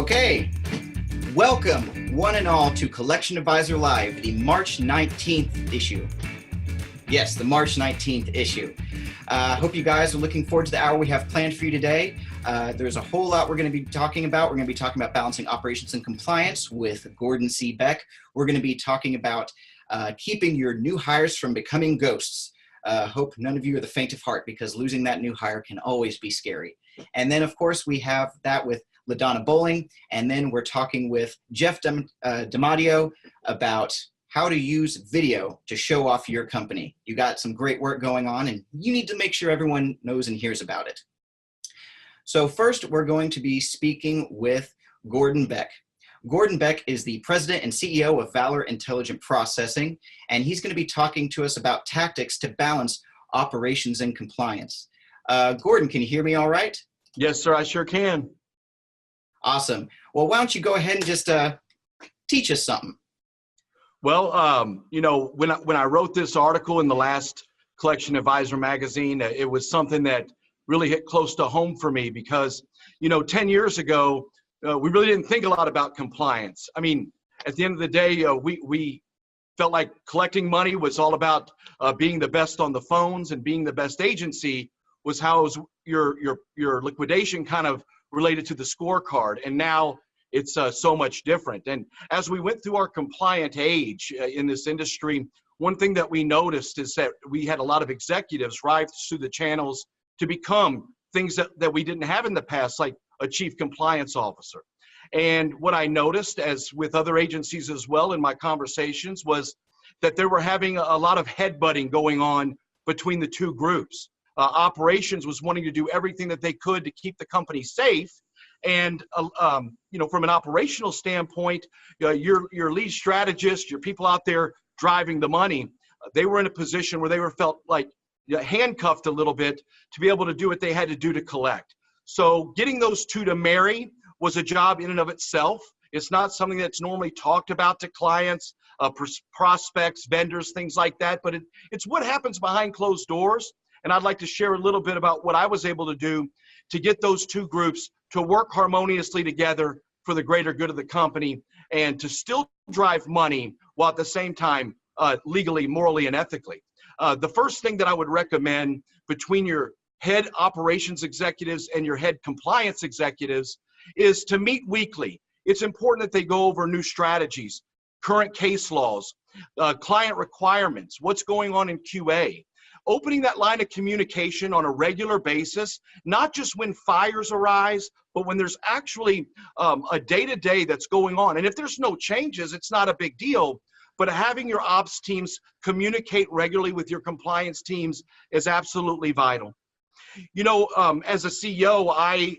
Okay, welcome one and all to Collection Advisor Live, the March 19th issue. Yes, the March 19th issue. Hope you guys are looking forward to the hour we have planned for you today. There's a whole lot we're going to be talking about. We're going to be talking about balancing operations and compliance with Gordon C. Beck. We're going to be talking about keeping your new hires from becoming ghosts. Hope none of you are the faint of heart, because losing that new hire can always be scary. And then, of course, we have that with LaDonna Bohling, and then we're talking with Jeff DiMatteo about how to use video to show off your company. You got some great work going on, and you need to make sure everyone knows and hears about it. So first, we're going to be speaking with Gordon Beck. Gordon Beck is the president and CEO of Valor Intelligent Processing, and he's going to be talking to us about tactics to balance operations and compliance. Gordon, can you hear me all right? Yes, sir, I sure can. Awesome. Well, why don't you go ahead and just teach us something? Well, when I wrote this article in the last Collection Advisor magazine, it was something that really hit close to home for me because, 10 years ago, we really didn't think a lot about compliance. I mean, at the end of the day, we felt like collecting money was all about being the best on the phones, and being the best agency was how your liquidation kind of related to the scorecard. And now it's so much different. And as we went through our compliant age in this industry, one thing that we noticed is that we had a lot of executives rise through the channels to become things that we didn't have in the past, like a chief compliance officer. And what I noticed, as with other agencies as well in my conversations, was that they were having a lot of headbutting going on between the two groups. Operations was wanting to do everything that they could to keep the company safe. And, from an operational standpoint, your lead strategist, your people out there driving the money, they were in a position where they felt like handcuffed a little bit to be able to do what they had to do to collect. So getting those two to marry was a job in and of itself. It's not something that's normally talked about to clients, prospects, vendors, things like that, but it's what happens behind closed doors. And I'd like to share a little bit about what I was able to do to get those two groups to work harmoniously together for the greater good of the company, and to still drive money while at the same time legally, morally, and ethically. The first thing that I would recommend between your head operations executives and your head compliance executives is to meet weekly. It's important that they go over new strategies, current case laws, client requirements, what's going on in QA. Opening that line of communication on a regular basis, not just when fires arise, but when there's actually a day-to-day that's going on. And if there's no changes, it's not a big deal. But having your ops teams communicate regularly with your compliance teams is absolutely vital. As a CEO,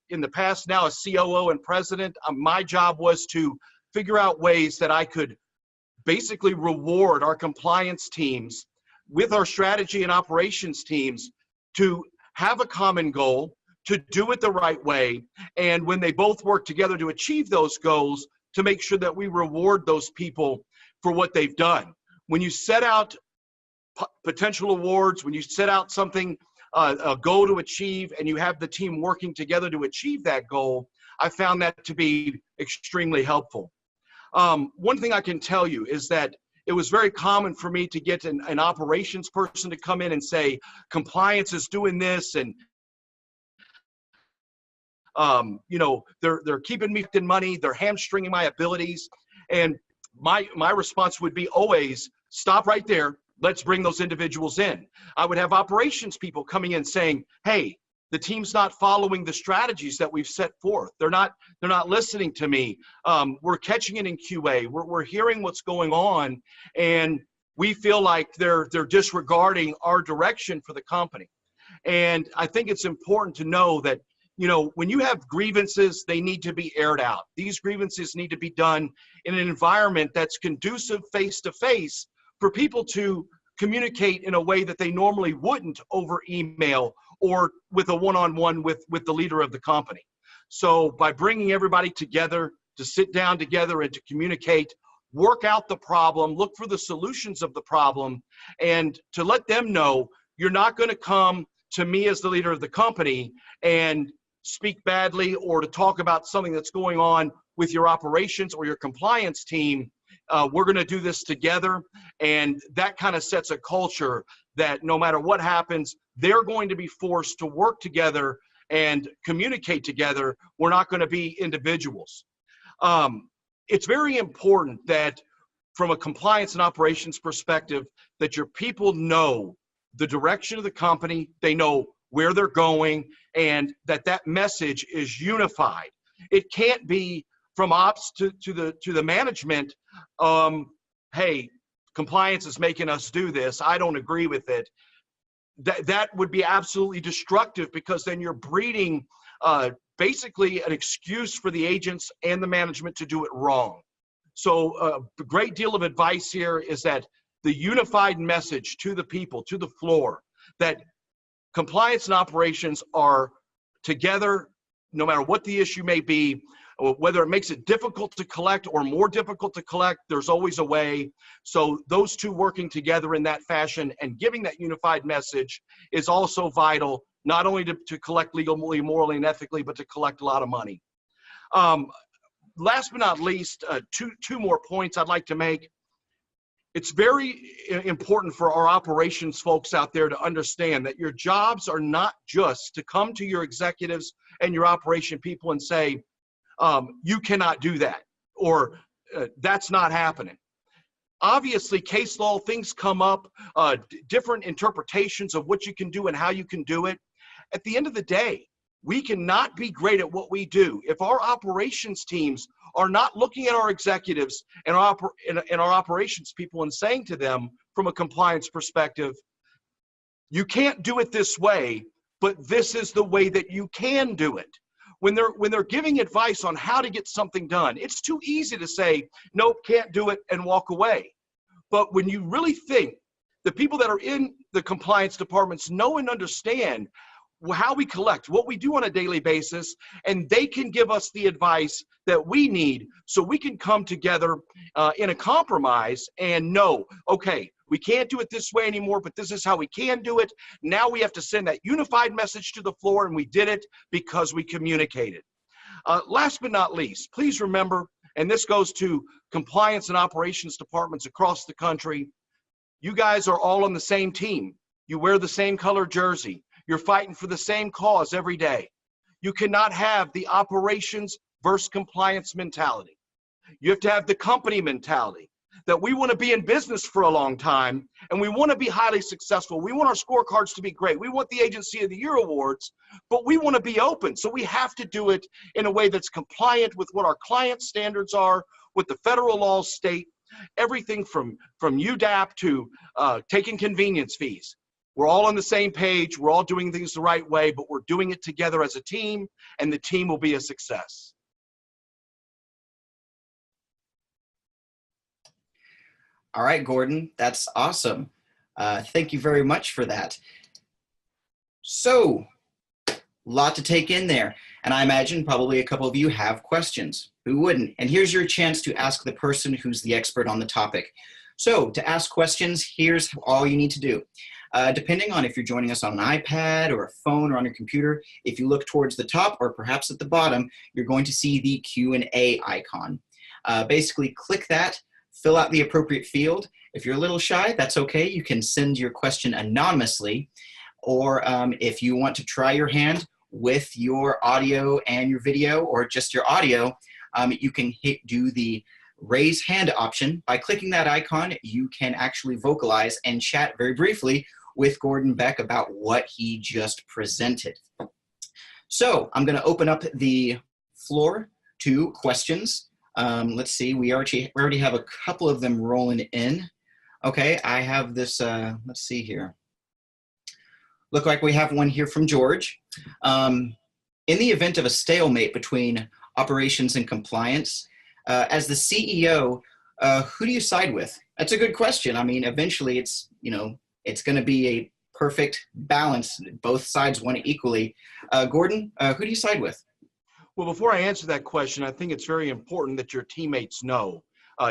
in the past now a COO and president, my job was to figure out ways that I could basically reward our compliance teams with our strategy and operations teams to have a common goal, to do it the right way, and when they both work together to achieve those goals, to make sure that we reward those people for what they've done. When you set out potential awards, when you set out something, a goal to achieve, and you have the team working together to achieve that goal, I found that to be extremely helpful. One thing I can tell you is that it was very common for me to get an operations person to come in and say, compliance is doing this, and they're keeping me in money, they're hamstringing my abilities. And my response would be always, stop right there, let's bring those individuals in. I would have operations people coming in saying, hey, the team's not following the strategies that we've set forth. They're not listening to me. We're catching it in QA. We're hearing what's going on, and we feel like they're disregarding our direction for the company. And I think it's important to know that, when you have grievances, they need to be aired out. These grievances need to be done in an environment that's conducive face-to-face for people to communicate in a way that they normally wouldn't over email or with a one-on-one with the leader of the company. So by bringing everybody together to sit down together and to communicate, work out the problem, look for the solutions of the problem, and to let them know you're not going to come to me as the leader of the company and speak badly or to talk about something that's going on with your operations or your compliance team. We're going to do this together, and that kind of sets a culture that no matter what happens, they're going to be forced to work together and communicate together. We're not going to be individuals. It's very important that from a compliance and operations perspective, that your people know the direction of the company, they know where they're going, and that message is unified. It can't be from ops to the management, hey, compliance is making us do this, I don't agree with it. That would be absolutely destructive, because then you're breeding basically an excuse for the agents and the management to do it wrong. So a great deal of advice here is that the unified message to the people, to the floor, that compliance and operations are together no matter what the issue may be. Whether it makes it difficult to collect or more difficult to collect, there's always a way. So those two working together in that fashion and giving that unified message is also vital, not only to collect legally, morally, and ethically, but to collect a lot of money. Last but not least, two more points I'd like to make. It's very important for our operations folks out there to understand that your jobs are not just to come to your executives and your operation people and say, you cannot do that, or that's not happening. Obviously, case law, things come up, different interpretations of what you can do and how you can do it. At the end of the day, we cannot be great at what we do if our operations teams are not looking at our executives and our operations people and saying to them from a compliance perspective, you can't do it this way, but this is the way that you can do it. When they're giving advice on how to get something done, it's too easy to say, nope, can't do it, and walk away. But when you really think, the people that are in the compliance departments know and understand how we collect, what we do on a daily basis, and they can give us the advice that we need so we can come together in a compromise and know, okay, we can't do it this way anymore, but this is how we can do it. Now we have to send that unified message to the floor, and we did it because we communicated. Last but not least, please remember, and this goes to compliance and operations departments across the country, you guys are all on the same team. You wear the same color jersey. You're fighting for the same cause every day. You cannot have the operations versus compliance mentality. You have to have the company mentality that we want to be in business for a long time, and we want to be highly successful. We want our scorecards to be great. We want the Agency of the Year awards, but we want to be open. So we have to do it in a way that's compliant with what our client standards are, what the federal laws state, everything from UDAP to taking convenience fees. We're all on the same page. We're all doing things the right way, but we're doing it together as a team, and the team will be a success. All right, Gordon, that's awesome. Thank you very much for that. So, a lot to take in there. And I imagine probably a couple of you have questions. Who wouldn't? And here's your chance to ask the person who's the expert on the topic. So, to ask questions, here's all you need to do. Depending on if you're joining us on an iPad or a phone or on your computer, if you look towards the top or perhaps at the bottom, you're going to see the Q&A icon. Basically, click that. Fill out the appropriate field. If you're a little shy, that's okay. You can send your question anonymously. Or if you want to try your hand with your audio and your video, or just your audio, you can do the raise hand option. By clicking that icon, you can actually vocalize and chat very briefly with Gordon Beck about what he just presented. So I'm going to open up the floor to questions. Let's see, we already have a couple of them rolling in. Okay, I have this, let's see here. Look like we have one here from George. In the event of a stalemate between operations and compliance, as the CEO, who do you side with? That's a good question. I mean, eventually it's, it's going to be a perfect balance. Both sides want it equally. Gordon, who do you side with? Well, before I answer that question, I think it's very important that your teammates know,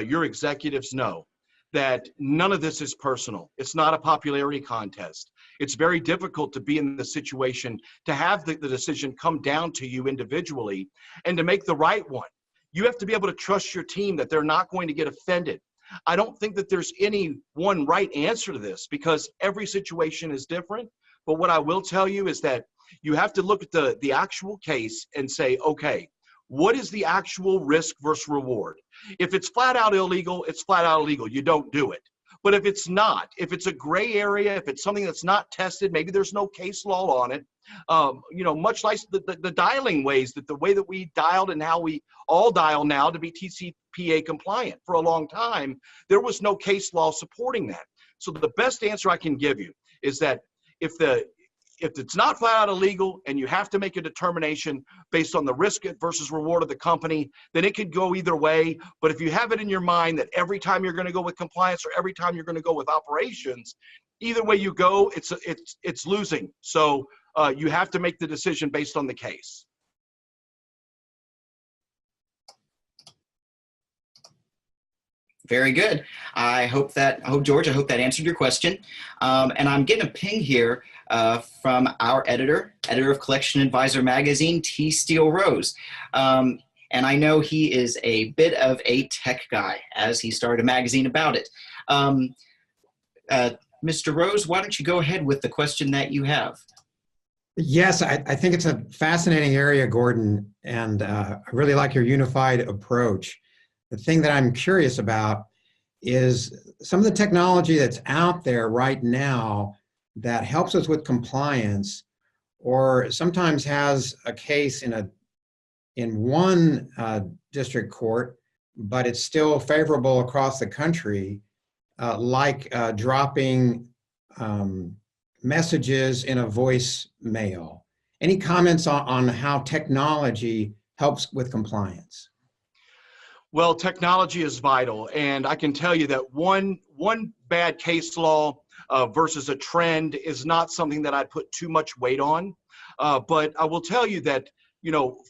your executives know that none of this is personal. It's not a popularity contest. It's very difficult to be in the situation to have the decision come down to you individually and to make the right one. You have to be able to trust your team that they're not going to get offended. I don't think that there's any one right answer to this because every situation is different. But what I will tell you is that you have to look at the actual case and say, okay, what is the actual risk versus reward? If it's flat out illegal, it's flat out illegal. You don't do it. But if it's not, if it's a gray area, if it's something that's not tested, maybe there's no case law on it, much like the dialing ways, that the way that we dialed and how we all dial now to be TCPA compliant for a long time, there was no case law supporting that. So the best answer I can give you is that if it's not flat out illegal and you have to make a determination based on the risk versus reward of the company, then it could go either way. But if you have it in your mind that every time you're going to go with compliance or every time you're going to go with operations, either way you go, it's losing. So you have to make the decision based on the case. Very good. George, I hope that answered your question. And I'm getting a ping here from our editor of Collection Advisor Magazine, T. Steele Rose. And I know he is a bit of a tech guy, as he started a magazine about it. Mr. Rose, why don't you go ahead with the question that you have? Yes, I think it's a fascinating area, Gordon, and I really like your unified approach. The thing that I'm curious about is some of the technology that's out there right now that helps us with compliance, or sometimes has a case in one district court, but it's still favorable across the country, like dropping messages in a voicemail. Any comments on how technology helps with compliance? Well, technology is vital, and I can tell you that one bad case law versus a trend is not something that I put too much weight on. But I will tell you that,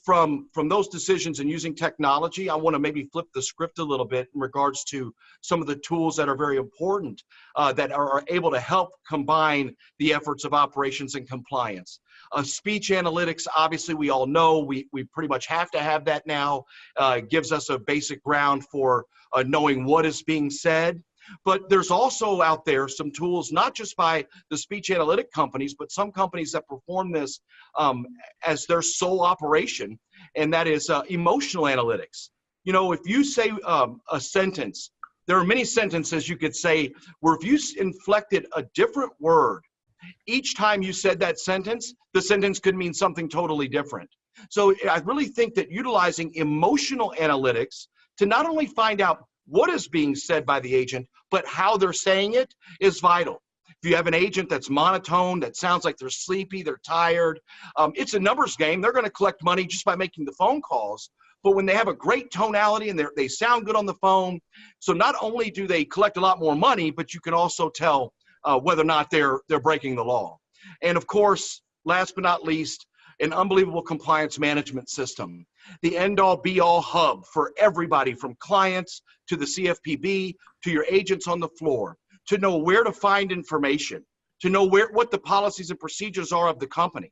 from those decisions and using technology, I want to maybe flip the script a little bit in regards to some of the tools that are very important that are able to help combine the efforts of operations and compliance. Speech analytics, obviously, we all know we pretty much have to have that now. It gives us a basic ground for knowing what is being said. But there's also out there some tools, not just by the speech analytic companies, but some companies that perform this as their sole operation, and that is emotional analytics. If you say a sentence, there are many sentences you could say where if you inflected a different word each time you said that sentence, the sentence could mean something totally different. So I really think that utilizing emotional analytics to not only find out what is being said by the agent, but how they're saying it is vital. If you have an agent that's monotone, that sounds like they're sleepy, they're tired, it's a numbers game. They're going to collect money just by making the phone calls. But when they have a great tonality and they sound good on the phone, so not only do they collect a lot more money, but you can also tell whether or not they're breaking the law. And of course, last but not least, an unbelievable compliance management system. The end-all be-all hub for everybody from clients to the CFPB to your agents on the floor to know where to find information, to know what the policies and procedures are of the company,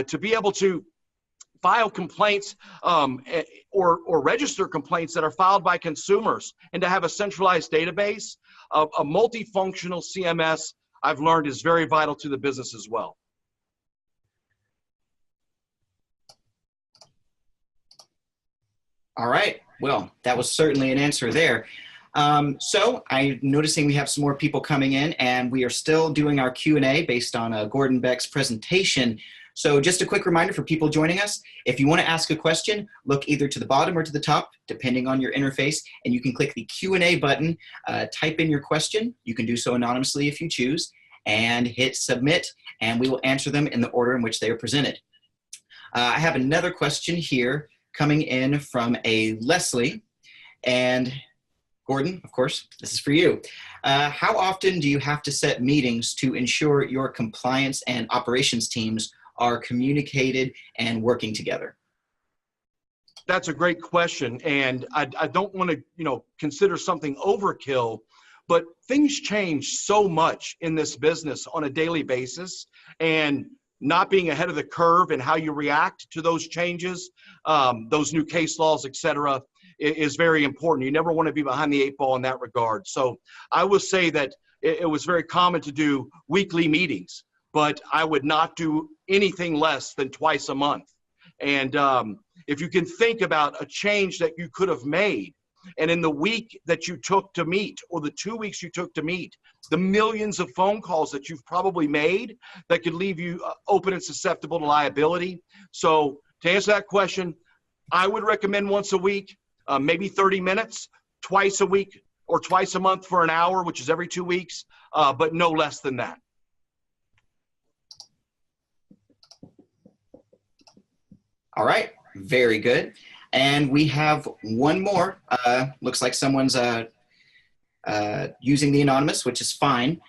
to be able to file complaints or register complaints that are filed by consumers, and to have a centralized database. A multifunctional CMS, I've learned, is very vital to the business as well. All right. Well, that was certainly an answer there. So I'm noticing we have some more people coming in, and we are still doing our Q&A based on Gordon Beck's presentation. So just a quick reminder for people joining us, if you want to ask a question, look either to the bottom or to the top, depending on your interface, and you can click the Q&A button, type in your question. You can do so anonymously if you choose, and hit submit, and we will answer them in the order in which they are presented. I have another question here coming in from a Leslie, and Gordon, of course, this is for you. How often do you have to set meetings to ensure your compliance and operations teams are communicated and working together? That's a great question, and I don't want to consider something overkill, but things change so much in this business on a daily basis, and not being ahead of the curve and how you react to those changes, those new case laws, et cetera, is very important. You never want to be behind the eight ball in that regard. So I will say that it was very common to do weekly meetings, but I would not do anything less than twice a month. And if you can think about a change that you could have made, and in the week that you took to meet, or the 2 weeks you took to meet, the millions of phone calls that you've probably made that could leave you open and susceptible to liability. So to answer that question, I would recommend once a week, maybe 30 minutes, twice a week or twice a month for an hour, which is every 2 weeks, but no less than that. All right, very good. And we have one more. Looks like someone's using the anonymous, which is fine.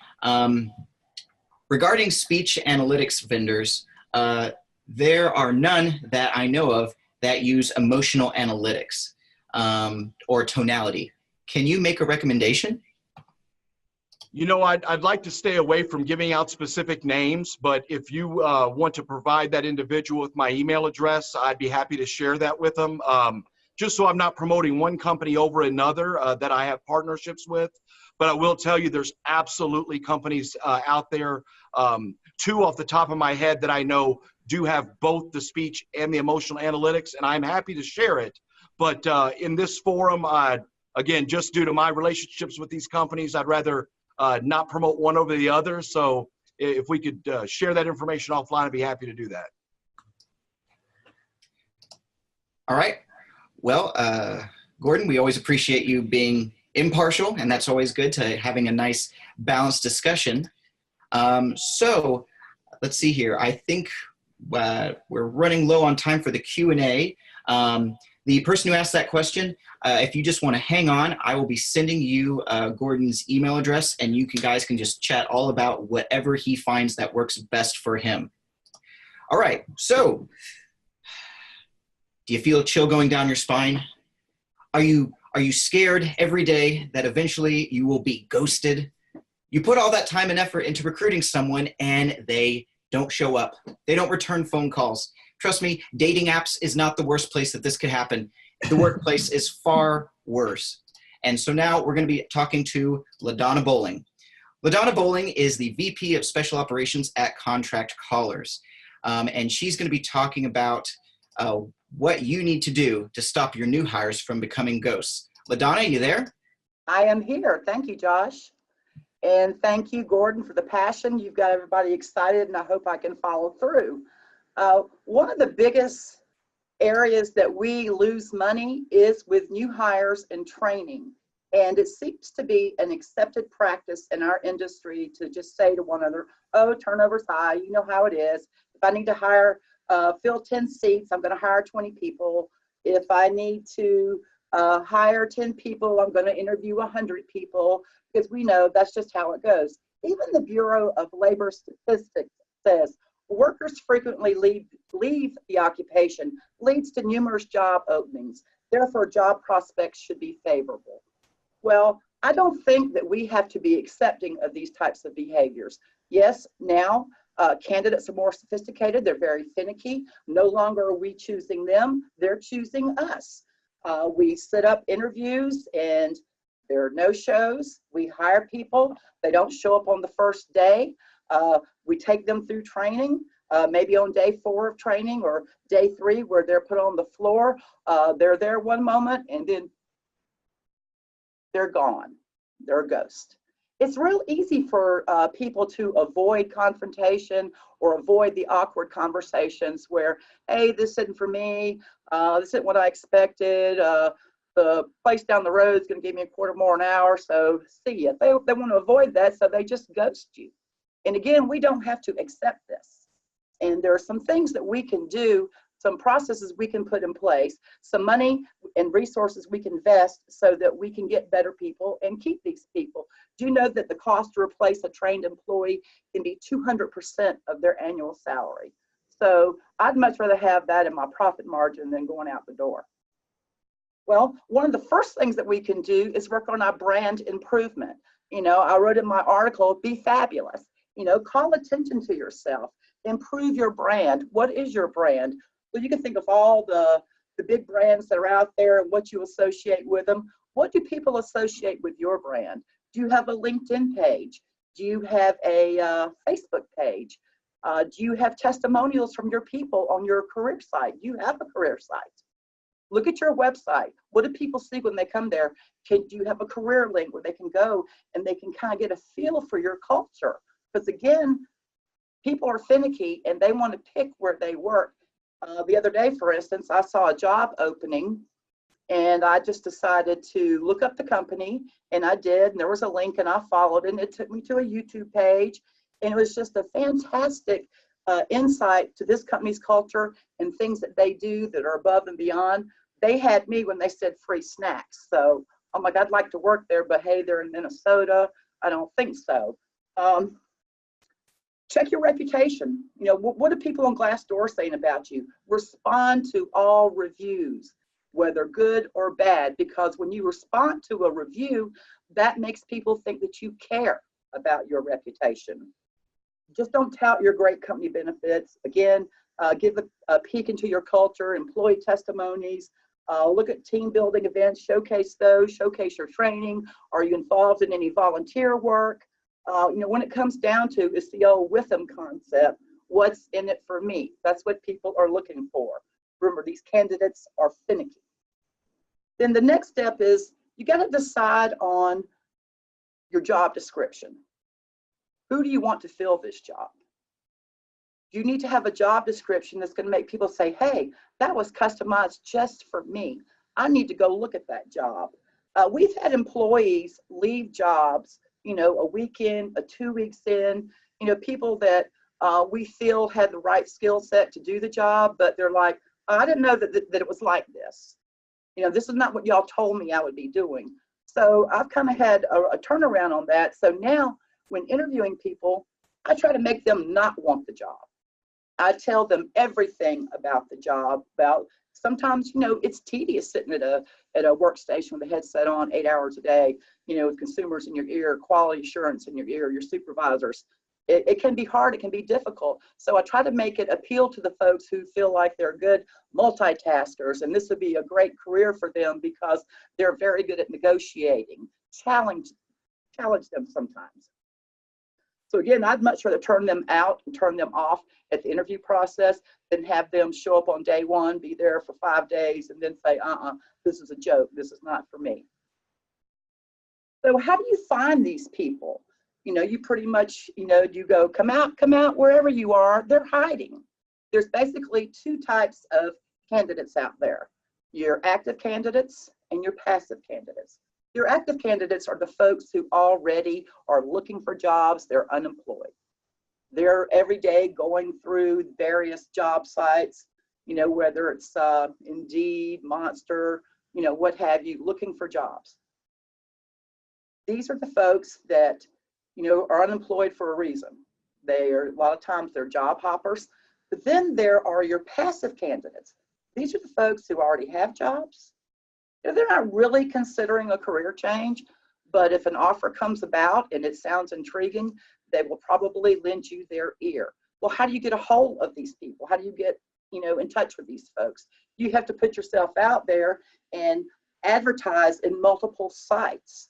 Regarding speech analytics vendors, there are none that I know of that use emotional analytics or tonality. Can you make a recommendation? You know, I'd like to stay away from giving out specific names, but if you want to provide that individual with my email address, I'd be happy to share that with them. Just so I'm not promoting one company over another that I have partnerships with. But I will tell you there's absolutely companies out there, two off the top of my head that I know do have both the speech and the emotional analytics, and I'm happy to share it. But in this forum, again, just due to my relationships with these companies, I'd rather not promote one over the other. So if we could share that information offline, I'd be happy to do that. All right. Well, Gordon, we always appreciate you being impartial, and that's always good to having a nice balanced discussion. So let's see here. I think we're running low on time for the Q&A. The person who asked that question, if you just want to hang on, I will be sending you Gordon's email address, and you guys can just chat all about whatever he finds that works best for him. All right, so do you feel a chill going down your spine? Are you scared every day that eventually you will be ghosted? You put all that time and effort into recruiting someone and they don't show up. They don't return phone calls. Trust me, dating apps is not the worst place that this could happen. The workplace is far worse. And so now we're going to be talking to LaDonna Bohling. LaDonna Bohling is the VP of Special Operations at Contract Callers. And she's going to be talking about what you need to do to stop your new hires from becoming ghosts. LaDonna, are you there? I am here. Thank you, Josh. And thank you, Gordon, for the passion. You've got everybody excited, and I hope I can follow through. One of the biggest areas that we lose money is with new hires and training. And it seems to be an accepted practice in our industry to just say to one another, oh, turnover's high, you know how it is. If I need to hire, fill 10 seats, I'm going to hire 20 people. If I need to hire 10 people, I'm going to interview 100 people, because we know that's just how it goes. Even the Bureau of Labor Statistics says workers frequently leave the occupation, leads to numerous job openings. Therefore, job prospects should be favorable. Well, I don't think that we have to be accepting of these types of behaviors. Yes, now candidates are more sophisticated. They're very finicky. No longer are we choosing them. They're choosing us. We set up interviews and there are no shows. We hire people. They don't show up on the first day. We take them through training, maybe on day 4 of training or day 3 where they're put on the floor. They're there one moment and then they're gone. They're a ghost. It's real easy for people to avoid confrontation or avoid the awkward conversations where, hey, this isn't for me. This isn't what I expected. The place down the road is going to give me a quarter more an hour, so see ya. They want to avoid that, so they just ghost you. And again, we don't have to accept this. And there are some things that we can do, some processes we can put in place, some money and resources we can invest so that we can get better people and keep these people. Do you know that the cost to replace a trained employee can be 200% of their annual salary? So I'd much rather have that in my profit margin than going out the door. Well, one of the first things that we can do is work on our brand improvement. I wrote in my article, be fabulous. Call attention to yourself, improve your brand. What is your brand? Well, you can think of all the big brands that are out there and what you associate with them. What do people associate with your brand? Do you have a LinkedIn page? Do you have a Facebook page? Do you have testimonials from your people on your career site? Do you have a career site? Look at your website. What do people see when they come there? Do you have a career link where they can go and they can kind of get a feel for your culture? Because again, people are finicky and they want to pick where they work. The other day, for instance, I saw a job opening and I just decided to look up the company, and I did, and there was a link and I followed it, and it took me to a YouTube page, and it was just a fantastic insight to this company's culture and things that they do that are above and beyond. They had me when they said free snacks. So I'm like, I'd like to work there, but hey, they're in Minnesota. I don't think so. Check your reputation. What are people on Glassdoor saying about you? Respond to all reviews, whether good or bad, because when you respond to a review, that makes people think that you care about your reputation. Just don't tout your great company benefits. Again, give a peek into your culture, employee testimonies, look at team building events, showcase those, showcase your training. Are you involved in any volunteer work? When it comes down to, it's the old with them concept. What's in it for me? That's what people are looking for. Remember, these candidates are finicky. Then the next step is you got to decide on your job description. Who do you want to fill this job? You need to have a job description that's going to make people say, hey, that was customized just for me. I need to go look at that job. We've had employees leave jobs, a week in, 2 weeks in, people that we feel had the right skill set to do the job, but they're like, I didn't know that it was like this. This is not what y'all told me I would be doing. So I've kind of had a turnaround on that. So now when interviewing people, I try to make them not want the job. I tell them everything about the job, sometimes, it's tedious sitting at a workstation with a headset on 8 hours a day, with consumers in your ear, quality assurance in your ear, your supervisors. It can be hard, it can be difficult. So I try to make it appeal to the folks who feel like they're good multitaskers, and this would be a great career for them because they're very good at negotiating. Challenge them sometimes. So again, I'd much rather turn them out and turn them off at the interview process than have them show up on day one, be there for 5 days, and then say, this is a joke, this is not for me. So how do you find these people? You pretty much, you go, come out wherever you are, they're hiding. There's basically 2 types of candidates out there. Your active candidates and your passive candidates. Your active candidates are the folks who already are looking for jobs, they're unemployed. They're every day going through various job sites, whether it's Indeed, Monster, what have you, looking for jobs. These are the folks that, are unemployed for a reason. They are, a lot of times they're job hoppers. But then there are your passive candidates. These are the folks who already have jobs. They're not really considering a career change, but if an offer comes about and it sounds intriguing, they will probably lend you their ear. Well, how do you get a hold of these people? How do you get, in touch with these folks? You have to put yourself out there and advertise in multiple sites.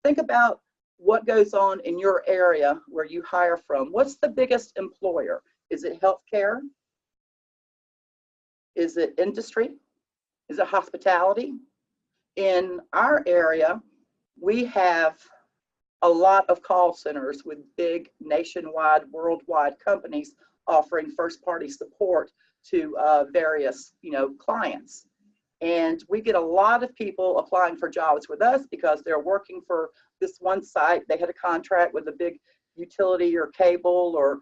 Think about what goes on in your area where you hire from. What's the biggest employer? Is it healthcare? Is it industry? Is it hospitality? In our area, we have a lot of call centers with big nationwide, worldwide companies offering first-party support to various, clients. And we get a lot of people applying for jobs with us because they're working for this one site. They had a contract with a big utility or cable or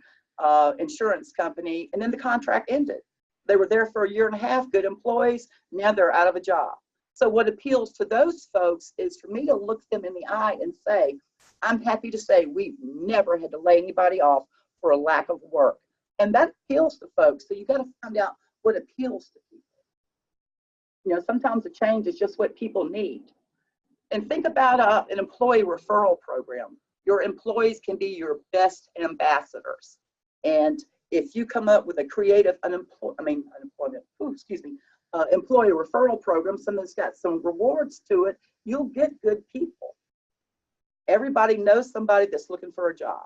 insurance company, and then the contract ended. They were there for 1.5 years, good employees. Now they're out of a job. So what appeals to those folks is for me to look them in the eye and say, I'm happy to say we've never had to lay anybody off for a lack of work. And that appeals to folks. So you got to find out what appeals to people. Sometimes a change is just what people need. And think about an employee referral program. Your employees can be your best ambassadors. And if you come up with a creative employee referral program, something that's got some rewards to it, you'll get good people. Everybody knows somebody that's looking for a job.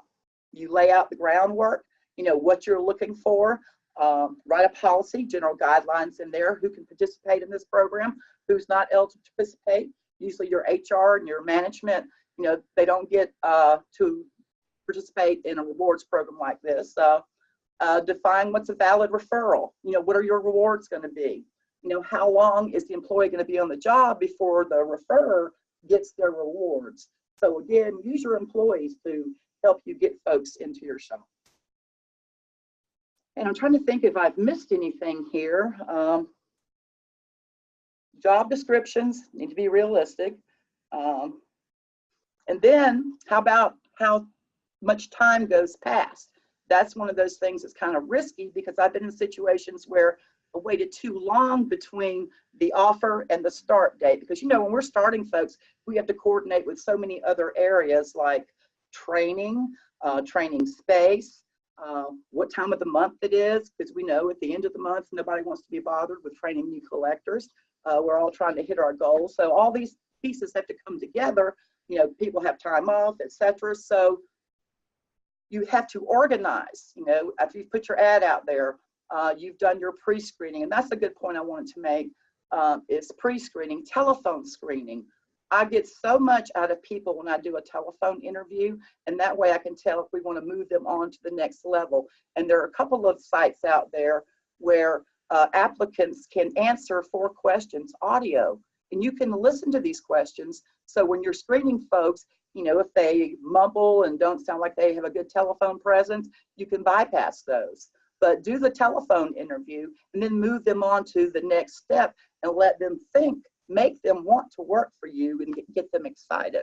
You lay out the groundwork, you know what you're looking for, write a policy, general guidelines in there, who can participate in this program, who's not eligible to participate. Usually your HR and your management, you know, they don't get to participate in a rewards program like this. Define what's a valid referral. You know, what are your rewards going to be? You know, how long is the employee going to be on the job before the referrer gets their rewards? So again, use your employees to help you get folks into your shop. And I'm trying to think if I've missed anything here. Job descriptions need to be realistic. And then how about how much time goes past? That's one of those things that's kind of risky, because I've been in situations where I waited too long between the offer and the start date. Because, you know, when we're starting folks, we have to coordinate with so many other areas like training, training space, what time of the month it is, because we know at the end of the month, nobody wants to be bothered with training new collectors. We're all trying to hit our goals. So all these pieces have to come together. You know, people have time off, etc. So you have to organize, you know, after you've put your ad out there, you've done your pre-screening. And that's a good point I wanted to make, is pre-screening, telephone screening. I get so much out of people when I do a telephone interview, and that way I can tell if we want to move them on to the next level. And there are a couple of sites out there where applicants can answer 4 questions audio, and you can listen to these questions. So when you're screening folks, you know, if they mumble and don't sound like they have a good telephone presence, you can bypass those. But do the telephone interview and then move them on to the next step and let them think, make them want to work for you and get them excited.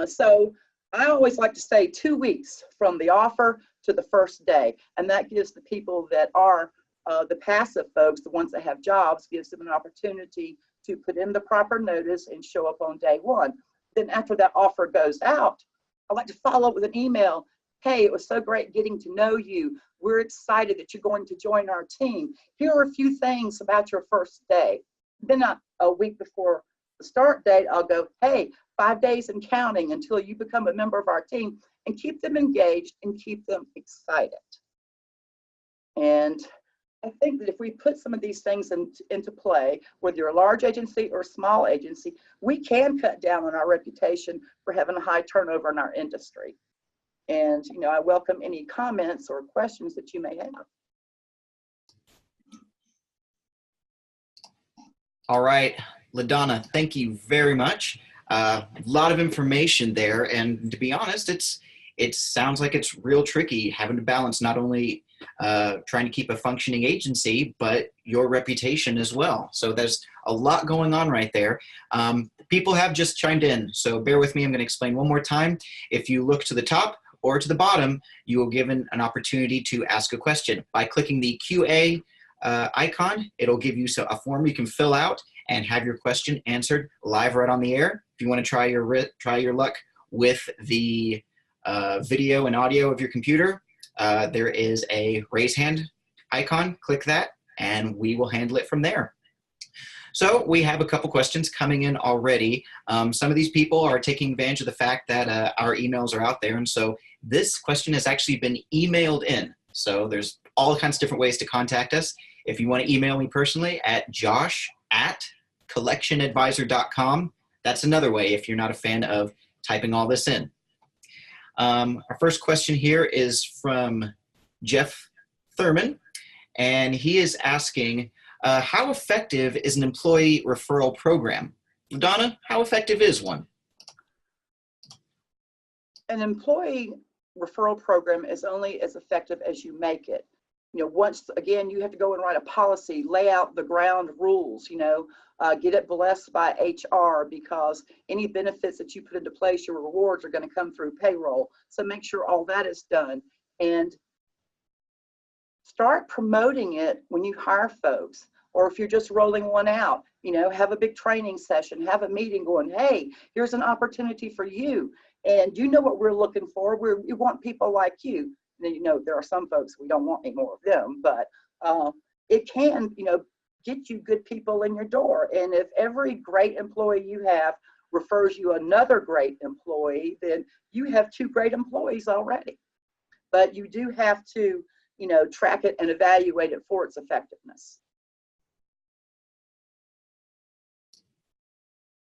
So I always like to say 2 weeks from the offer to the first day. And that gives the people that are the passive folks, the ones that have jobs, gives them an opportunity to put in the proper notice and show up on day 1. Then after that offer goes out, I like to follow up with an email. Hey, it was so great getting to know you. We're excited that you're going to join our team. Here are a few things about your first day. Then a week before the start date, I'll go, hey, 5 days and counting until you become a member of our team, and keep them engaged and keep them excited. And I think that if we put some of these things into play, whether you're a large agency or a small agency, we can cut down on our reputation for having a high turnover in our industry. And, you know, I welcome any comments or questions that you may have. All right, LaDonna, thank you very much. A lot of information there, and to be honest, it sounds like it's real tricky having to balance not only trying to keep a functioning agency, but your reputation as well. So there's a lot going on right there. People have just chimed in, so bear with me. I'm going to explain one more time. If you look to the top or to the bottom, you will given an opportunity to ask a question. By clicking the QA icon, it'll give you a form you can fill out and have your question answered live right on the air. If you want to try your luck with the video and audio of your computer, there is a raise hand icon. Click that and we will handle it from there. So we have a couple questions coming in already. Some of these people are taking advantage of the fact that our emails are out there, and so this question has actually been emailed in. So there's all kinds of different ways to contact us. If you want to email me personally at josh@collectionadvisor.com, that's another way if you're not a fan of typing all this in. Our first question here is from Jeff Thurman, and he is asking, how effective is an employee referral program? LaDonna, how effective is one? An employee referral program is only as effective as you make it. You know, once again, you have to go and write a policy, lay out the ground rules, you know, get it blessed by HR, because any benefits that you put into place, your rewards are going to come through payroll. So make sure all that is done, and start promoting it when you hire folks, or if you're just rolling one out, have a bbig training session, have a meeting going, hey, here's an opportunity for you. And you know what we're looking for. We want people like you. And, there are some folks we don't want any more of them, but it can, get you good people in your door. And if every great employee you have refers you another great employee, then you have 2 great employees already. But you do have to, track it and evaluate it for its effectiveness.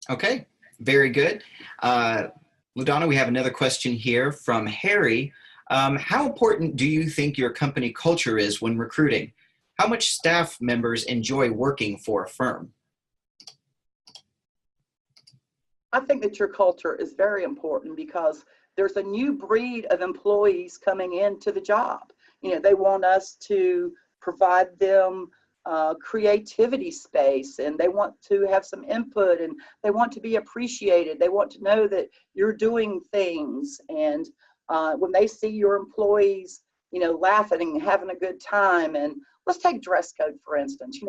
Okay, very good. LaDonna, we have another question here from Harry. How important do you think your company culture is when recruiting? How much staff members enjoy working for a firm? I think that your culture is very important because there's a new breed of employees coming into the job. They want us to provide them creativity space, and they want to have some input, and they want to be appreciated. They want to know that you're doing things. And when they see your employees, laughing and having a good time, and let's take dress code, for instance.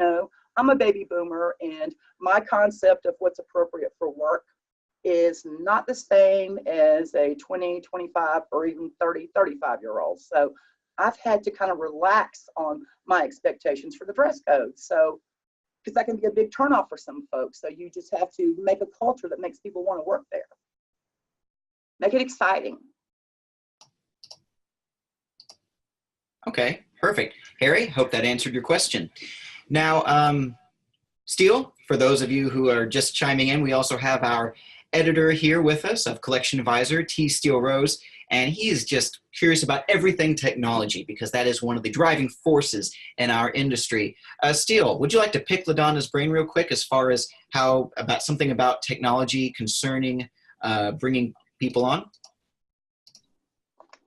I'm a baby boomer, and my concept of what's appropriate for work is not the same as a 20, 25, or even 30, 35-year-old. So I've had to kind of relax on my expectations for the dress code. So, because that can be a big turnoff for some folks. So you just have to make a culture that makes people want to work there. Make it exciting. Okay, perfect. Harry, hope that answered your question. Now, Steele, for those of you who are just chiming in, we also have our editor here with us of Collection Advisor, T. Steele Rose, and he is just curious about everything technology because that is one of the driving forces in our industry. Steele, would you like to pick LaDonna's brain real quick as far as something about technology concerning bringing people on?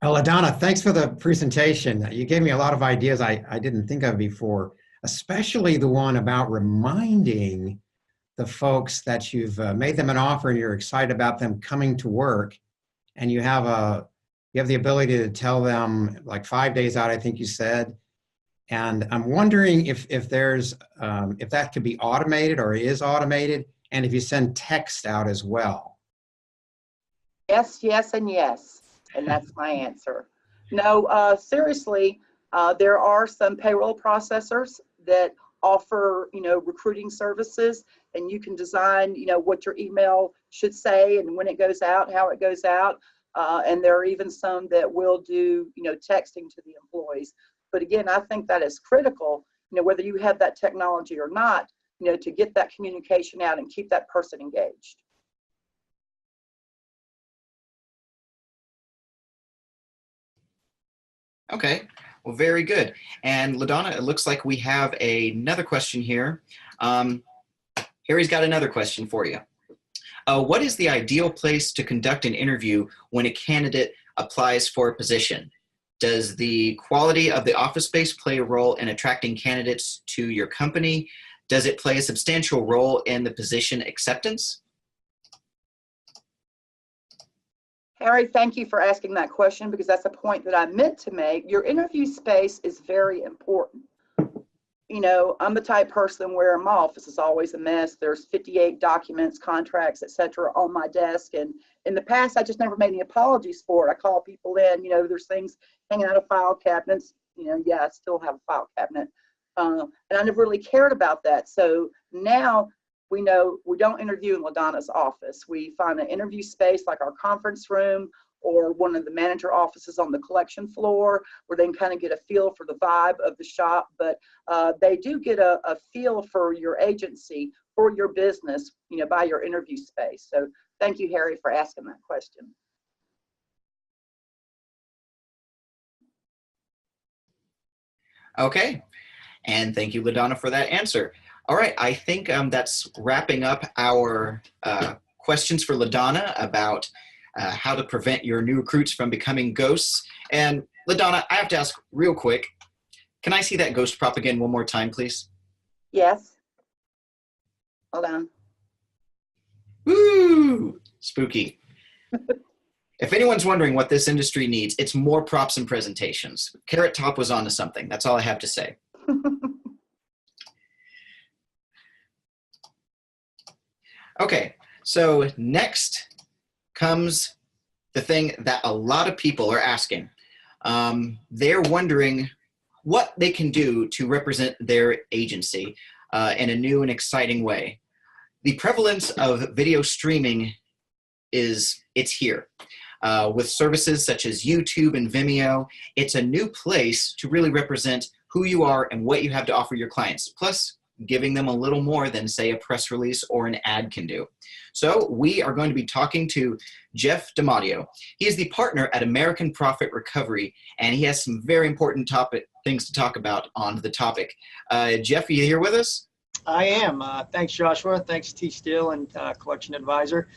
Well, LaDonna, thanks for the presentation. You gave me a lot of ideas I didn't think of before, especially the one about reminding the folks that you've made them an offer and you're excited about them coming to work, and you have the ability to tell them like 5 days out, I think you said. And I'm wondering if that could be automated or is automated, and if you send text out as well. Yes, yes, and yes. And that's my answer. No, seriously, there are some payroll processors that offer, recruiting services, and you can design, what your email should say and when it goes out, how it goes out. And there are even some that will do, texting to the employees. But again, I think that is critical, whether you have that technology or not, to get that communication out and keep that person engaged. Okay, well, very good. And LaDonna, it looks like we have another question here. Harry's got another question for you. What is the ideal place to conduct an interview when a candidate applies for a position? Does the quality of the office space play a role in attracting candidates to your company? Does it play a substantial role in the position acceptance? Harry, thank you for asking that question because that's a point that I meant to make. Your interview space is very important. I'm the type person where my office is always a mess. There's 58 documents, contracts, etc. on my desk. And in the past, I just never made any apologies for it. I call people in, there's things hanging out of file cabinets. Yeah, I still have a file cabinet. And I never really cared about that. So now we know we don't interview in LaDonna's office. We find an interview space like our conference room or one of the manager offices on the collection floor where they can kind of get a feel for the vibe of the shop. But they do get a feel for your agency, for your business, by your interview space. So thank you, Harry, for asking that question. Okay, and thank you, LaDonna, for that answer. All right, I think that's wrapping up our questions for LaDonna about how to prevent your new recruits from becoming ghosts. And LaDonna, I have to ask real quick, can I see that ghost prop again one more time, please? Yes. Hold on. Woo! Spooky. If anyone's wondering what this industry needs, it's more props and presentations. Carrot Top was onto something. That's all I have to say. Okay, so next comes the thing that a lot of people are asking. They're wondering what they can do to represent their agency in a new and exciting way. The prevalence of video streaming it's here. With services such as YouTube and Vimeo, it's a new place to really represent who you are and what you have to offer your clients, plus giving them a little more than, say, a press release or an ad can do. So we are going to be talking to Jeff DiMatteo. He is the partner at American Profit Recovery, and he has some very important things to talk about on the topic. Jeff, are you here with us? I am. Thanks, Joshua. Thanks, T. Steele and Collection Advisor.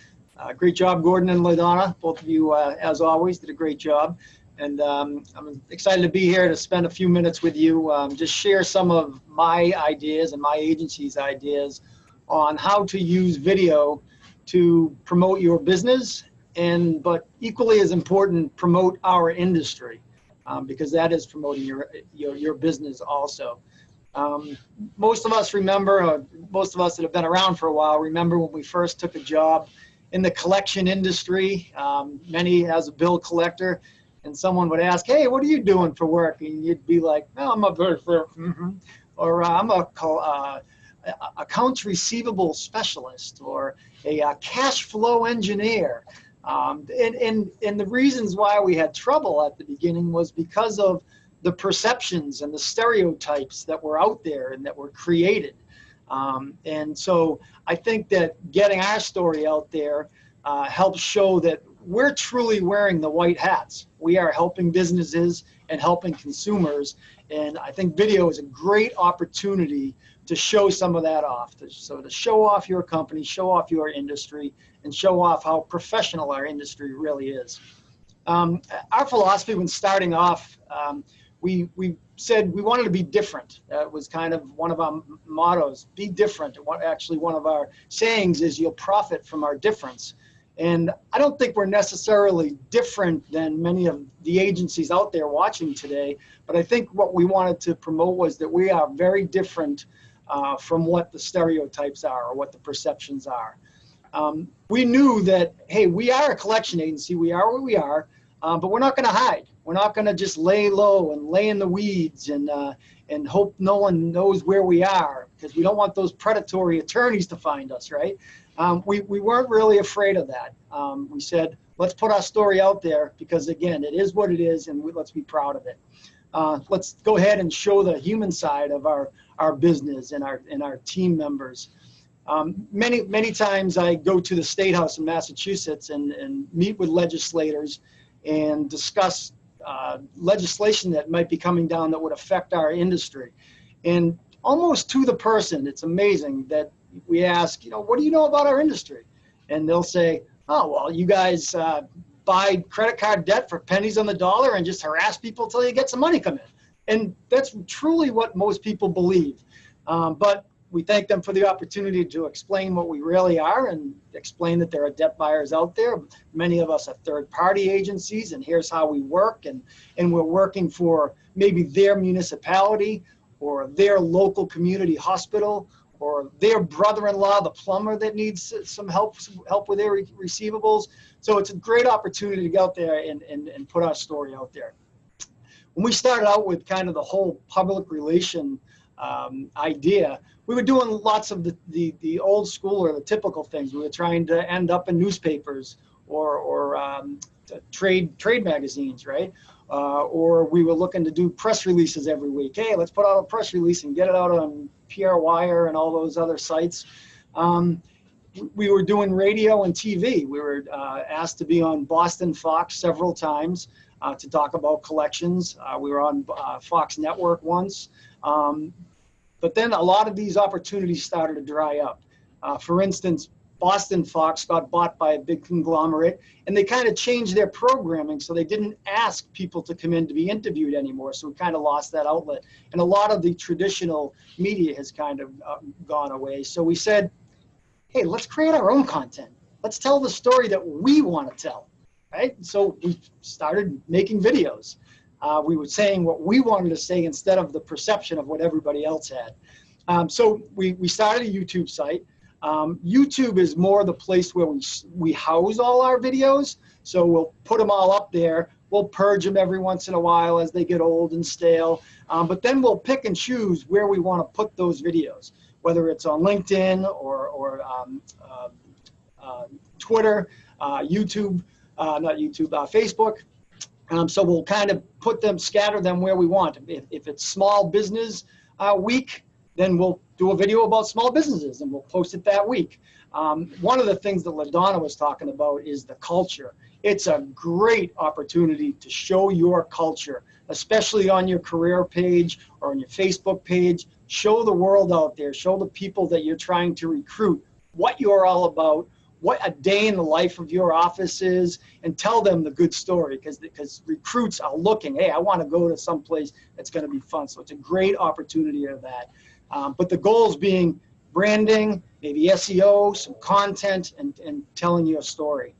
Great job, Gordon and LaDonna. Both of you, as always, did a great job. And I'm excited to be here to spend a few minutes with you, just share some of my ideas and my agency's ideas on how to use video to promote your business, but equally as important, promote our industry, because that is promoting your business also. Most of us remember, most of us that have been around for a while, remember when we first took a job in the collection industry, many as a bill collector, and someone would ask, hey, what are you doing for work? And you'd be like, no, I'm a bill collector, or I'm a accounts receivable specialist, or a cash flow engineer. And the reasons why we had trouble at the beginning was because of the perceptions and the stereotypes that were out there and that were created. And so I think that getting our story out there helps show that we're truly wearing the white hats. We are helping businesses and helping consumers. And I think video is a great opportunity to show some of that off. To show off your company, show off your industry, and show off how professional our industry really is. Our philosophy when starting off, we said we wanted to be different. That was kind of one of our mottos, be different. Actually, one of our sayings is you'll profit from our difference. And I don't think we're necessarily different than many of the agencies out there watching today, but I think what we wanted to promote was that we are very different from what the stereotypes are or what the perceptions are. We knew that, hey, we are a collection agency, we are what we are, but we're not going to hide. We're not going to just lay low and lay in the weeds and hope no one knows where we are, because we don't want those predatory attorneys to find us, right? We weren't really afraid of that. We said, let's put our story out there because, again, it is what it is, and let's be proud of it. Let's go ahead and show the human side of our business and our team members. Many times I go to the State House in Massachusetts and meet with legislators and discuss legislation that might be coming down that would affect our industry. And almost to the person, it's amazing that we ask, what do you know about our industry? And they'll say, oh, well, you guys buy credit card debt for pennies on the dollar and just harass people until you get some money come in. And that's truly what most people believe. But we thank them for the opportunity to explain what we really are and explain that there are debt buyers out there. Many of us are third-party agencies, and here's how we work. And we're working for maybe their municipality or their local community hospital or their brother-in-law, the plumber that needs some help with their receivables. So it's a great opportunity to go out there and put our story out there. When we started out with kind of the whole public relation idea, we were doing lots of the old school or the typical things. We were trying to end up in newspapers or trade magazines, right? Or we were looking to do press releases every week. Hey, let's put out a press release and get it out on PR Wire and all those other sites. We were doing radio and TV. We were asked to be on Boston Fox several times to talk about collections. We were on Fox Network once. But then a lot of these opportunities started to dry up. For instance, Boston Fox got bought by a big conglomerate, and they kind of changed their programming, so they didn't ask people to come in to be interviewed anymore. So we kind of lost that outlet. And a lot of the traditional media has kind of gone away. So we said, hey, let's create our own content. Let's tell the story that we want to tell, right? So we started making videos. We were saying what we wanted to say instead of the perception of what everybody else had. So we started a YouTube site. YouTube is more the place where we house all our videos. So we'll put them all up there. We'll purge them every once in a while as they get old and stale. But then we'll pick and choose where we want to put those videos, whether it's on LinkedIn or Twitter, YouTube, not YouTube, Facebook. So we'll kind of put them, scatter them where we want. If it's Small Business Week, then we'll do a video about small businesses and we'll post it that week. One of the things that LaDonna was talking about is the culture. It's a great opportunity to show your culture, especially on your career page or on your Facebook page. Show the world out there, show the people that you're trying to recruit what you're all about, what a day in the life of your office is, and tell them the good story, because recruits are looking, hey, I want to go to someplace that's going to be fun. So it's a great opportunity of that. But the goals being branding, maybe SEO, some content, and telling your story.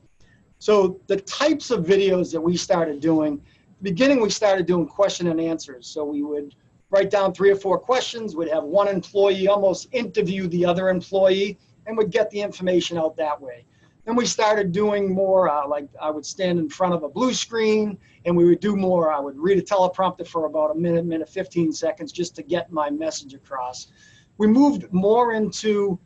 So the types of videos that we started doing, at the beginning we started doing question and answers. So we would write down 3 or 4 questions, we'd have one employee almost interview the other employee, and would get the information out that way. Then we started doing more, like I would stand in front of a blue screen and we would do more. I would read a teleprompter for about a minute 15 seconds just to get my message across. We moved more into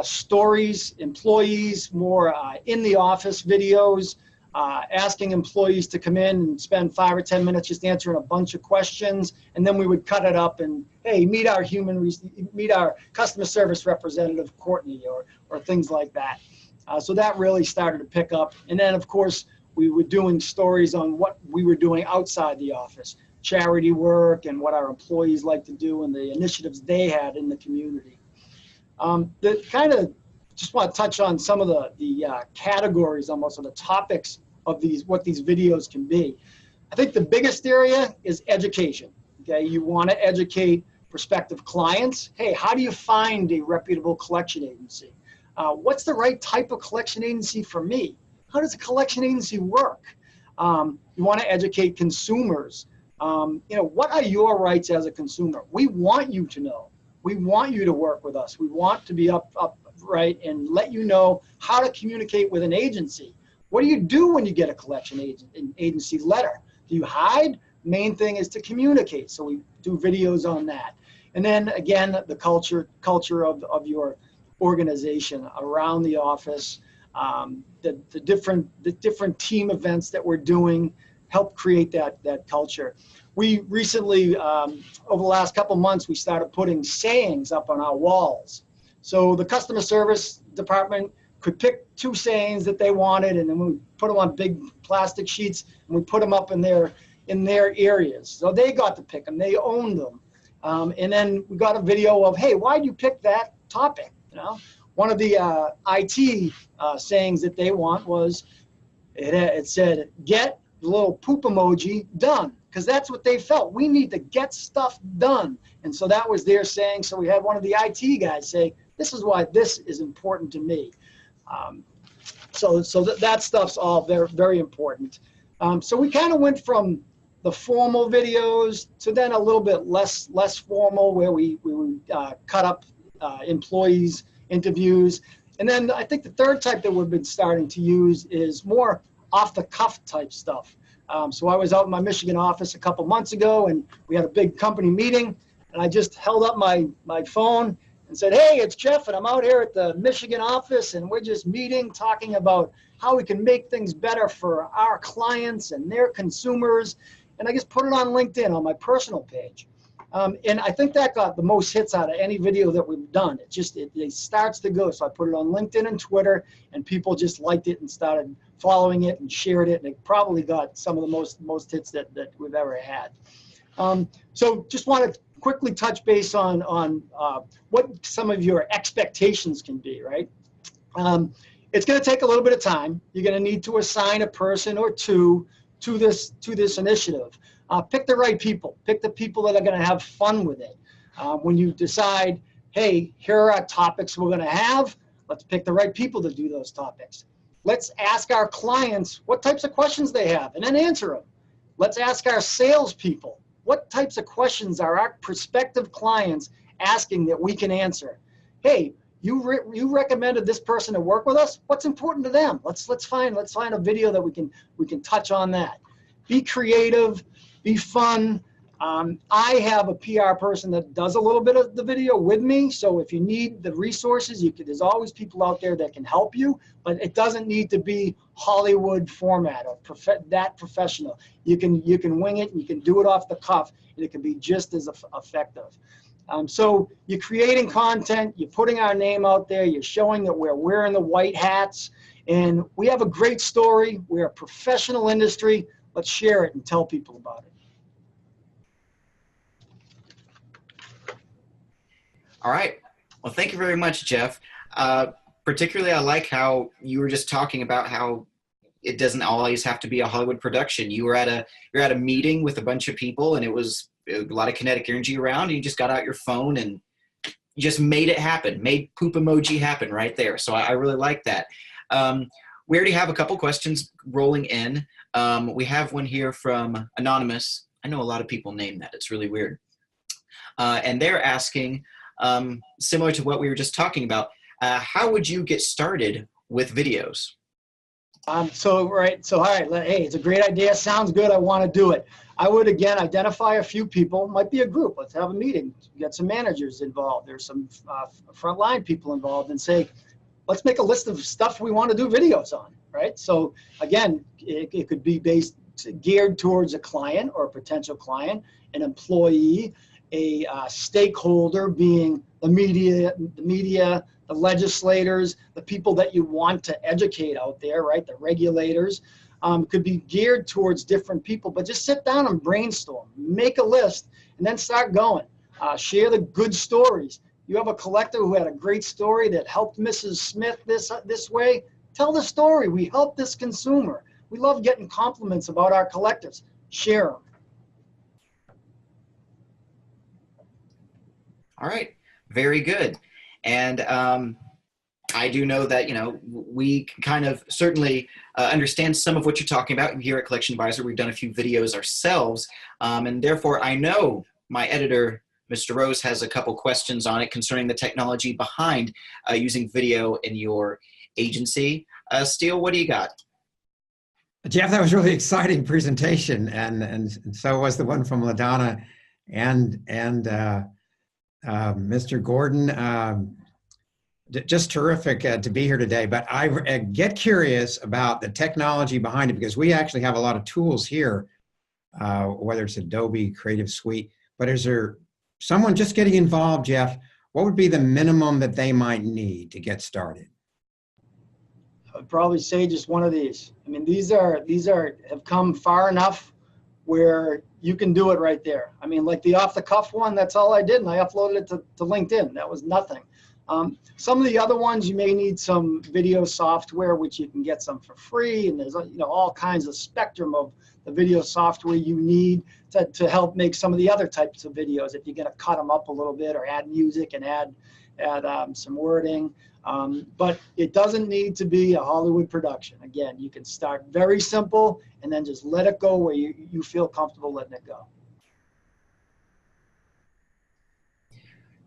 stories, employees, more in the office videos, asking employees to come in and spend 5 or 10 minutes just answering a bunch of questions, and then we would cut it up and, hey, meet our customer service representative, Courtney, or things like that. So that really started to pick up. And then, of course, we were doing stories on what we were doing outside the office, charity work and what our employees like to do and the initiatives they had in the community. Just want to touch on some of the categories almost, or the topics of what these videos can be. I think the biggest area is education. Okay, you want to educate prospective clients. Hey, how do you find a reputable collection agency? What's the right type of collection agency for me? How does a collection agency work? You want to educate consumers. What are your rights as a consumer? We want you to know. We want you to work with us. We want to be upright and let you know how to communicate with an agency. What do you do when you get a collection agency letter? Do you hide? Main thing is to communicate. So we do videos on that. And then again, the culture of your organization around the office, the different team events that we're doing help create that culture. We recently, over the last couple months, we started putting sayings up on our walls. So the customer service department could pick 2 sayings that they wanted, and then we put them on big plastic sheets, and we put them up in their areas. So they got to pick them, they owned them. And then we got a video of, hey, why'd you pick that topic? One of the IT sayings that they want was, it said, get the little poop emoji done, because that's what they felt. We need to get stuff done. And so that was their saying. So we had one of the IT guys say, this is why this is important to me. So that stuff's all very, very important. So we kind of went from the formal videos to then a little bit less formal, where we would cut up employees' interviews. And then I think the third type that we've been starting to use is more off-the-cuff type stuff. So I was out in my Michigan office a couple months ago, and we had a big company meeting, and I just held up my phone and said, hey, it's Jeff, and I'm out here at the Michigan office, and we're just meeting, talking about how we can make things better for our clients and their consumers. And I just put it on LinkedIn on my personal page. And I think that got the most hits out of any video that we've done. It starts to go. So I put it on LinkedIn and Twitter, and people just liked it and started following it and shared it. And it probably got some of the most hits that we've ever had. So just want to quickly touch base on what some of your expectations can be, right? It's going to take a little bit of time. You're going to need to assign a person or 2 to this initiative. Pick the right people. Pick the people that are going to have fun with it. When you decide, hey, here are our topics we're going to have, let's pick the right people to do those topics. Let's ask our clients what types of questions they have and then answer them. Let's ask our salespeople, what types of questions are our prospective clients asking that we can answer? Hey, you recommended this person to work with us. What's important to them? Let's find a video that we can touch on that. Be creative, be fun. I have a PR person that does a little bit of the video with me. So if you need the resources, there's always people out there that can help you, but it doesn't need to be Hollywood format or that professional. You can wing it, and you can do it off the cuff, and it can be just as effective. So you're creating content, you're putting our name out there, you're showing that we're wearing the white hats, and we have a great story. We're a professional industry. Let's share it and tell people about it. All right. Well, thank you very much, Jeff. Particularly, I like how you were just talking about how it doesn't always have to be a Hollywood production. You're at a meeting with a bunch of people, and it was a lot of kinetic energy around, and you just got out your phone and you just made it happen, made poop emoji happen right there. So I really like that. We already have a couple questions rolling in. We have one here from Anonymous. I know a lot of people name that. It's really weird. And they're asking, similar to what we were just talking about, how would you get started with videos? All right, hey, it's a great idea. Sounds good. I want to do it. I would, again, identify a few people. Might be a group. Let's have a meeting. Get some managers involved. There's some frontline people involved, and say, let's make a list of stuff we want to do videos on, right? So again, it could be geared towards a client or a potential client, an employee, a stakeholder being the media, the legislators, the people that you want to educate out there, right? The regulators. Could be geared towards different people, but just sit down and brainstorm, make a list, and then start going. Share the good stories. You have a collector who had a great story that helped Mrs. Smith this way. Tell the story. We helped this consumer. We love getting compliments about our collectors. Share them. All right, very good. And I do know that, we kind of certainly understand some of what you're talking about here at Collection Advisor. We've done a few videos ourselves, and therefore I know my editor, Mr. Rose, has a couple questions on it concerning the technology behind using video in your agency. Steele, what do you got? Jeff, that was a really exciting presentation, and so was the one from LaDonna and Mr. Gordon. Just terrific to be here today. But I get curious about the technology behind it, because we actually have a lot of tools here, whether it's Adobe Creative Suite. But is there someone just getting involved, Jeff? What would be the minimum that they might need to get started? I'd probably say just one of these. I mean, these have come far enough where you can do it right there. I mean, like the off-the-cuff one, that's all I did, and I uploaded it to LinkedIn. That was nothing. Some of the other ones, you may need some video software, which you can get some for free, and there's all kinds of spectrum of the video software you need to help make some of the other types of videos if you're going to cut them up a little bit or add music and add some wording. But it doesn't need to be a Hollywood production. Again, you can start very simple and then just let it go where you feel comfortable letting it go.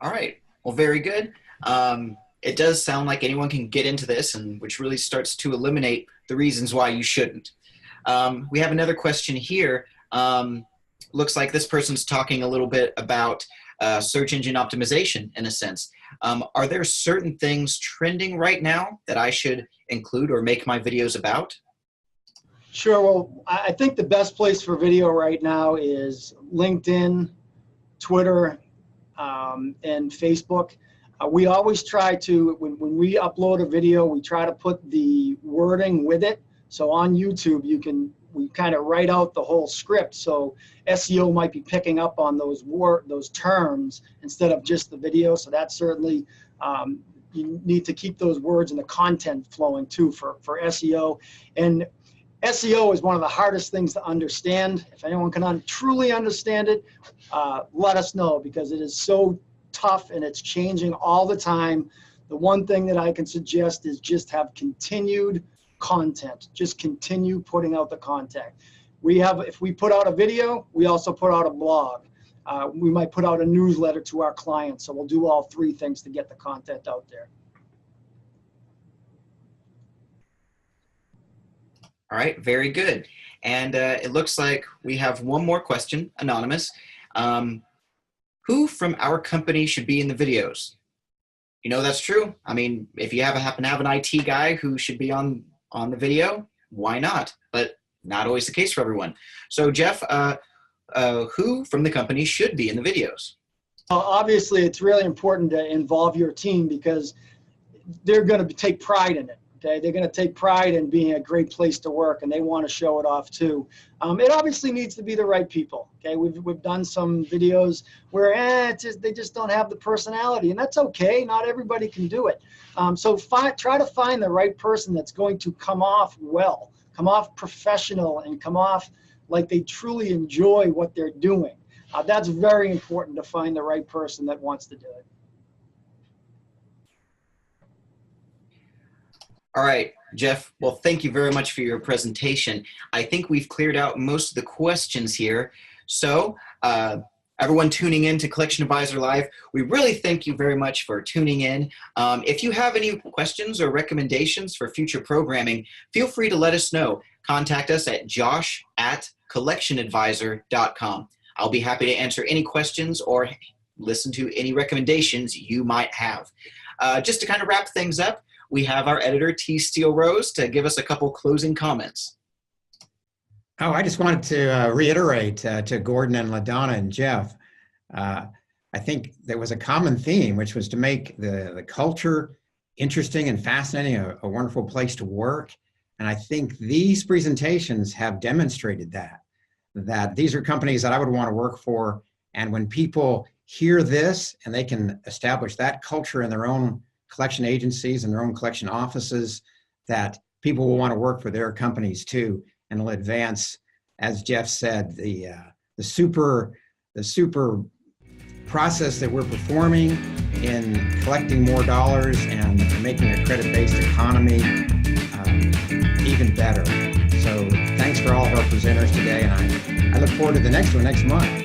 All right. Well, very good. It does sound like anyone can get into this, and which really starts to eliminate the reasons why you shouldn't. We have another question here. Looks like this person's talking a little bit about search engine optimization in a sense. Are there certain things trending right now that I should include or make my videos about? Sure. Well, I think the best place for video right now is LinkedIn, Twitter, and Facebook. We always try to, when we upload a video, we try to put the wording with it. So on YouTube, we kind of write out the whole script. So SEO might be picking up on those terms instead of just the video. So that's certainly, you need to keep those words and the content flowing too for SEO. And SEO is one of the hardest things to understand. If anyone can truly understand it, let us know, because it is so tough and it's changing all the time. The one thing that I can suggest is just have continued content. Just continue putting out the content. If we put out a video, we also put out a blog. We might put out a newsletter to our clients. So we'll do all three things to get the content out there. All right, very good. And it looks like we have one more question, anonymous. Who from our company should be in the videos? You know, that's true. I mean, if you happen to have an IT guy who should be on the video, why not? But not always the case for everyone. So Jeff, who from the company should be in the videos? Obviously, it's really important to involve your team because they're going to take pride in it. Okay, they're going to take pride in being a great place to work, and they want to show it off too. It obviously needs to be the right people. Okay, we've done some videos where they just don't have the personality, and that's okay. Not everybody can do it. So try to find the right person that's going to come off well, come off professional, and come off like they truly enjoy what they're doing. That's very important, to find the right person that wants to do it. All right, Jeff, well, thank you very much for your presentation. I think we've cleared out most of the questions here. So everyone tuning in to Collection Advisor Live, we really thank you very much for tuning in. If you have any questions or recommendations for future programming, feel free to let us know. Contact us at josh@collectionadvisor.com. I'll be happy to answer any questions or listen to any recommendations you might have. Just to kind of wrap things up, we have our editor, T. Steele Rose, to give us a couple closing comments. Oh, I just wanted to reiterate to Gordon and LaDonna and Jeff, I think there was a common theme, which was to make the culture interesting and fascinating, a wonderful place to work. And I think these presentations have demonstrated that these are companies that I would want to work for. And when people hear this and they can establish that culture in their own collection agencies and their own collection offices, that people will want to work for their companies too, and will advance, as Jeff said, the super process that we're performing in collecting more dollars and making a credit-based economy even better. So thanks for all of our presenters today, and I look forward to the next one next month.